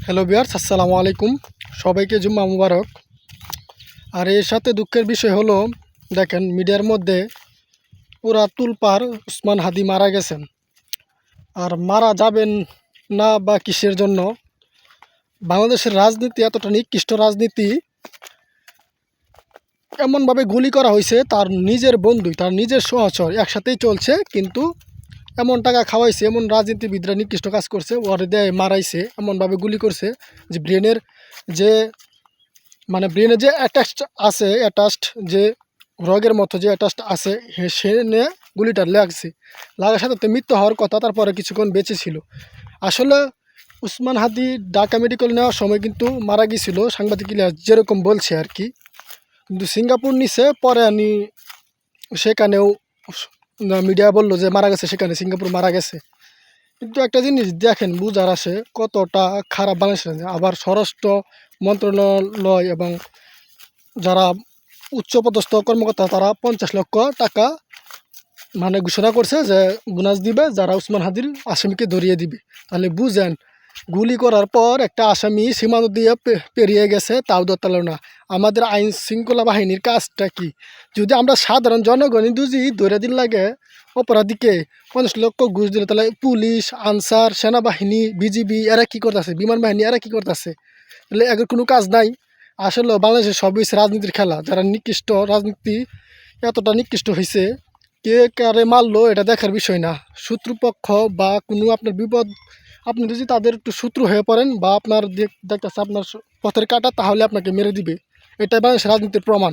Hello viewers, আসসালামু আলাইকুম। সবাইকে জুম্মা মুবারক। আর এর সাথে দুঃখের বিষয় হলো, দেখেন মিডিয়ার মধ্যে পুরা তুলপার উসমান হাদি মারা গেছেন। আর মারা যাবেন না বা কিসের জন্য? বাংলাদেশের রাজনীতি এতটা নিকৃষ্ট রাজনীতি, এমনভাবে গুলি করা হয়েছে তার নিজের বন্ধু, তার নিজের সহচর একসাথেই চলছে, কিন্তু এমন টাকা খাওয়াইছে, এমন রাজনীতিবিদরা নিকৃষ্ট কাজ করছে, ওরে দেয় মারাইছে, এমনভাবে গুলি করছে যে ব্রেনের যে ব্রেনে যে অ্যাটাচড যে রগের মতো যে অ্যাটাচড আছে, সে নিয়ে গুলিটা লাগছে। লাগার সাথে তো মৃত্যু হওয়ার কথা, তারপরে কিছুক্ষণ বেঁচে ছিল। আসলে উসমান হাদি ঢাকা মেডিকেল নেওয়ার সময় কিন্তু মারা গিয়েছিল, সাংবাদিকরা যেরকম বলছে আর কি। কিন্তু সিঙ্গাপুর নিছে, পরে আনি সেখানেও মিডিয়া বললো যে মারা গেছে, সেখানে সিঙ্গাপুর মারা গেছে। কিন্তু একটা জিনিস দেখেন, বুঝার আসে কতটা খারাপ বাংলাদেশ। আবার স্বরাষ্ট্র মন্ত্রণালয় এবং যারা উচ্চপদস্থ কর্মকর্তা, তারা 50 লক্ষ টাকা ঘোষণা করছে যে বোনাস দিবে যারা উসমান হাদির আসামিকে ধরিয়ে দিবে। তাহলে বুঝেন, গুলি করার পর একটা আসামি সীমান্ত দিয়ে পেরিয়ে গেছে, তাও ধরতে না। আমাদের আইন শৃঙ্খলা বাহিনীর কাজটা কি? যদি আমরা সাধারণ জনগণ যদি ধরে দিন লাগে অপরাধীকে 50 লক্ষ ঘুষ দিলে, তাহলে পুলিশ, আনসার, সেনাবাহিনী, বিজিবি এরা কি করতেছে, বিমান বাহিনী এরা কি করতেছে? তাহলে এর কোনো কাজ নাই। আসলে বাংলাদেশের সবই রাজনীতির খেলা। যারা নিকৃষ্ট রাজনীতি এতটা নিকৃষ্ট হয়েছে, কে কারে মারলো এটা দেখার বিষয় না। শত্রুপক্ষ বা কোনো আপনার বিপদ, আপনি যদি তাদের একটু শত্রু হয়ে পড়েন বা আপনার দেখতেছে আপনার পথের কাটা, তাহলে আপনাকে মেরে দিবে। এটাই বাংলাদেশের রাজনীতির প্রমাণ।